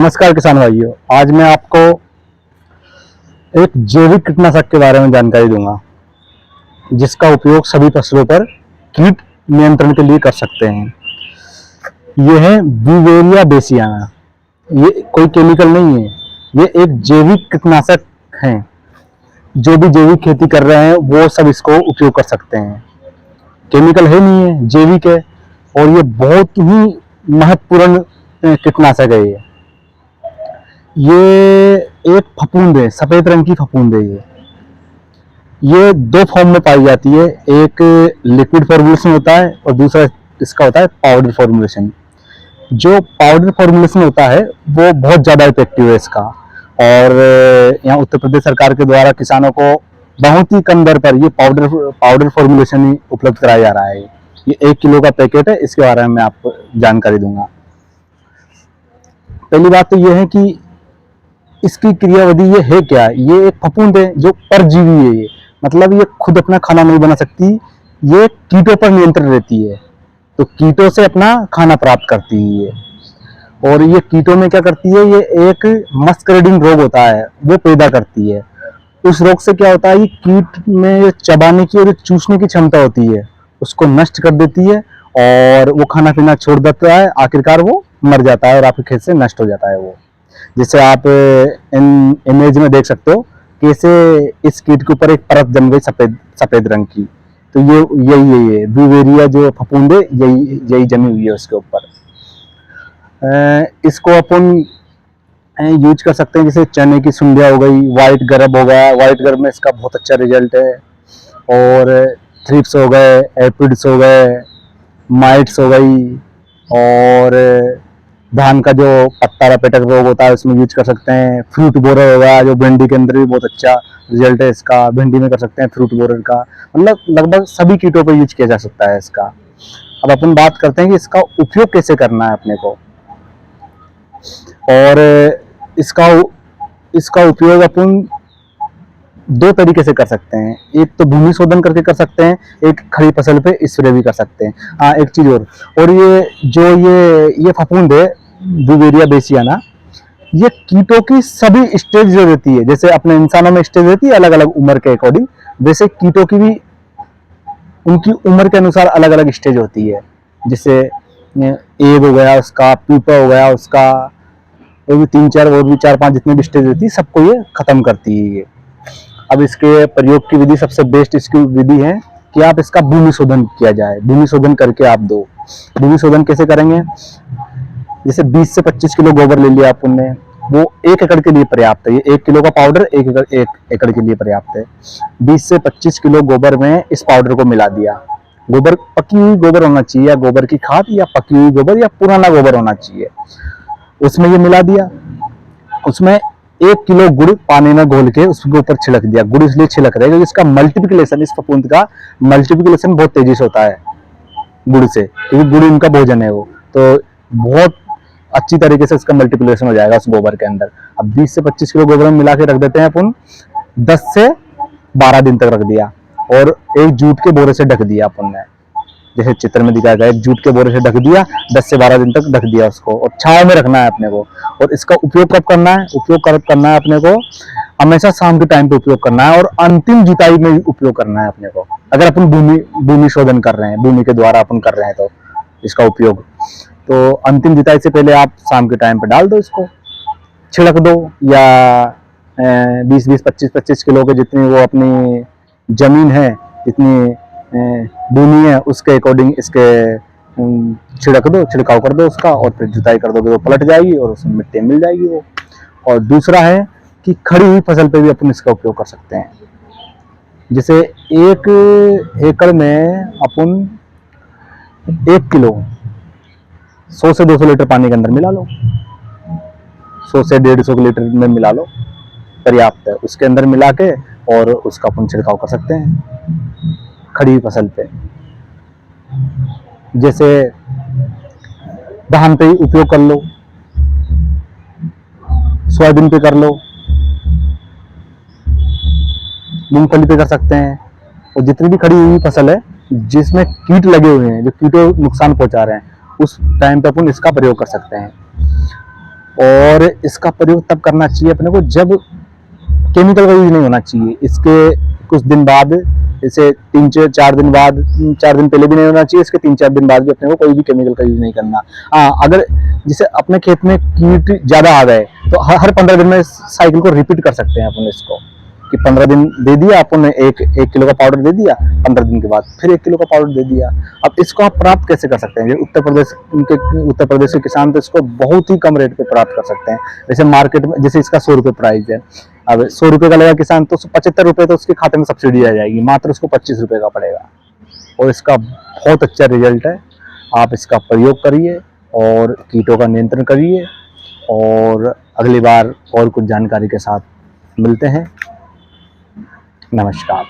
नमस्कार किसान भाइयों, आज मैं आपको एक जैविक कीटनाशक के बारे में जानकारी दूंगा जिसका उपयोग सभी फसलों पर कीट नियंत्रण के लिए कर सकते हैं। ये है ब्यूवेरिया बेसियाना। ये कोई केमिकल नहीं है, ये एक जैविक कीटनाशक है। जो भी जैविक खेती कर रहे हैं वो सब इसको उपयोग कर सकते हैं। केमिकल है नहीं है, जैविक है और ये बहुत ही महत्वपूर्ण कीटनाशक है। ये एक फफूंद है, सफेद रंग की फफूंद है। ये दो फॉर्म में पाई जाती है, एक लिक्विड फॉर्मुलेशन होता है और दूसरा इसका होता है पाउडर फॉर्मुलेशन। जो पाउडर फॉर्मुलेशन होता है वो बहुत ज़्यादा इफेक्टिव है इसका, और यहाँ उत्तर प्रदेश सरकार के द्वारा किसानों को बहुत ही कम दर पर ये पाउडर फॉर्मुलेशन ही उपलब्ध कराया जा रहा है। ये 1 किलो का पैकेट है, इसके बारे में मैं आपको जानकारी दूंगा। पहली बात तो ये है कि इसकी क्रियाविधि ये है क्या। ये एक फफूंद है जो परजीवी है। ये मतलब ये खुद अपना खाना नहीं बना सकती, ये कीटों पर नियंत्रण रहती है, तो कीटों से अपना खाना प्राप्त करती है ये। और ये कीटों में क्या करती है, ये एक मस्करेडिंग रोग होता है वो पैदा करती है। उस रोग से क्या होता है, ये कीट में चबाने की और चूसने की क्षमता होती है, उसको नष्ट कर देती है और वो खाना पीना छोड़ देता है। आखिरकार वो मर जाता है और आपके खेत से नष्ट हो जाता है वो। जिसे आप इन इमेज में देख सकते हो कैसे इस कीट के ऊपर एक परत जम गई सफेद सफेद रंग की। तो ये यही है, ये ब्यूवेरिया जो फफूंद है यही यही जमी हुई है उसके ऊपर। इसको अपन यूज कर सकते हैं, जैसे चने की सुंडिया हो गई, व्हाइट गर्ब हो गया। व्हाइट गर्ब में इसका बहुत अच्छा रिजल्ट है। और थ्रिप्स हो गए, एपिड्स हो गए, माइट्स हो गई, और धान का जो पत्ता लपेटक रोग होता है उसमें यूज कर सकते हैं। फ्रूट बोरर हो गया, जो भिंडी के अंदर भी बहुत अच्छा रिजल्ट है इसका, भिंडी में कर सकते हैं फ्रूट बोरर का। मतलब लगभग सभी कीटों पर यूज किया जा सकता है इसका। अब अपन बात करते हैं कि इसका उपयोग कैसे करना है अपने को। और इसका इसका उपयोग अपन दो तरीके से कर सकते हैं। एक तो भूमि शोधन करके कर सकते हैं, एक खड़ी फसल पे स्प्रे भी कर सकते हैं। हाँ, एक चीज और ये फफूंद है ब्यूवेरिया बेसियाना, ये कीटों की सभी स्टेज जो रहती है, जैसे अपने इंसानों में स्टेज रहती है अलग अलग उम्र के अकॉर्डिंग, वैसे कीटों की भी उनकी उम्र के अनुसार अलग अलग स्टेज होती है। जैसे एग हो गया उसका, प्यूपा हो गया उसका, और भी 3-4 और भी 4-5 जितनी भी स्टेज रहती है सबको ये खत्म करती है ये। अब इसके प्रयोग की विधि, सबसे बेस्ट इसकी विधि है कि आप इसका भूमि शोधन किया जाए। भूमि शोधन करके आप दो। भूमि शोधन कैसे करेंगे, जैसे 20 से 25 किलो गोबर ले लिया अपन ने, वो 1 एकड़ के लिए पर्याप्त है। ये 1 किलो का पाउडर 1 एकड़ के लिए पर्याप्त है। 20 से 25 किलो गोबर में इस पाउडर को मिला दिया। गोबर पकी हुई गोबर होना चाहिए, या गोबर की खाद, या पकी हुई गोबर, या पुराना गोबर होना चाहिए। उसमें ये मिला दिया। उसमें 1 किलो गुड़ पानी में घोल के उसके ऊपर छिड़क दिया। गुड़ इसलिए छिड़क रहे क्योंकि इसका मल्टीप्लिकेशन, इस फफूंद का मल्टीप्लिकेशन बहुत तेजी से होता है गुड़ से, क्योंकि गुड़ इनका भोजन है वो। तो बहुत अच्छी तरीके से इसका मल्टीप्लिकेशन हो जाएगा उस गोबर के अंदर। अब 20 से 25 किलो गोबर में मिला के रख देते हैं अपन, 10 से 12 दिन तक रख दिया, और एक जूट के बोरे से ढक दिया अपन ने, जैसे चित्र में दिखाया गया। एक जूट के बोरे से ढक दिया, 10 से 12 दिन तक ढक दिया उसको, और छांव में रखना है अपने को। और इसका उपयोग कब करना है, उपयोग कब करना है अपने को, हमेशा शाम के टाइम पे उपयोग करना है, और अंतिम जुताई में उपयोग करना है अपने को। अगर अपन भूमि शोधन कर रहे हैं, भूमि के द्वारा अपन कर रहे हैं, तो इसका उपयोग तो अंतिम जुताई से पहले आप शाम के टाइम पे डाल दो, इसको छिड़क दो। या 20-20, 25-25 किलो के जितनी वो अपनी जमीन है, जितनी भूमि है, उसके अकॉर्डिंग इसके छिड़क दो, छिड़काव कर दो उसका, और फिर जुताई कर दोगे तो पलट जाएगी और उसमें मिट्टी मिल जाएगी वो। और दूसरा है कि खड़ी हुई फसल पे भी अपन इसका उपयोग कर सकते हैं। जैसे 1 एकड़ में अपन 1 किलो 100 से 200 लीटर पानी के अंदर मिला लो, 100 से 150 लीटर में मिला लो, पर्याप्त है। उसके अंदर मिला के और उसका अपन छिड़काव कर सकते हैं खड़ी हुई फसल पे। जैसे धान पे ही उपयोग कर लो, सोयाबीन पे कर लो, मूंगफली पे कर सकते हैं। और जितनी भी खड़ी हुई फसल है जिसमें कीट लगे हुए हैं, जो कीटों नुकसान पहुंचा रहे हैं, उस टाइम पे अपन इसका प्रयोग कर सकते हैं। और इसका प्रयोग तब करना चाहिए अपने को जब केमिकल का यूज नहीं होना चाहिए। इसके कुछ दिन बाद, जैसे 3-4 दिन बाद, 4 दिन पहले भी नहीं होना चाहिए, इसके 3-4 दिन बाद भी अपने को कोई भी केमिकल का यूज नहीं करना। हाँ, अगर जैसे अपने खेत में कीट ज्यादा आ गए तो हर 15 दिन में इस साइकिल को रिपीट कर सकते हैं अपन इसको, कि 15 दिन दे दिया अपन ने, एक किलो का पाउडर दे दिया, 15 दिन के बाद फिर 1 किलो का पाउडर दे दिया। अब इसको आप प्राप्त कैसे कर सकते हैं? ये उत्तर प्रदेश के किसान तो इसको बहुत ही कम रेट पे प्राप्त कर सकते हैं। जैसे मार्केट में, जैसे इसका 100 रुपये प्राइस है, अब 100 रुपये का लेगा किसान तो 75 रुपये तो उसके खाते में सब्सिडी आ जाएगी, मात्र उसको 25 रुपये का पड़ेगा। और इसका बहुत अच्छा रिजल्ट है। आप इसका प्रयोग करिए और कीटों का नियंत्रण करिए। और अगली बार और कुछ जानकारी के साथ मिलते हैं। नमस्कार।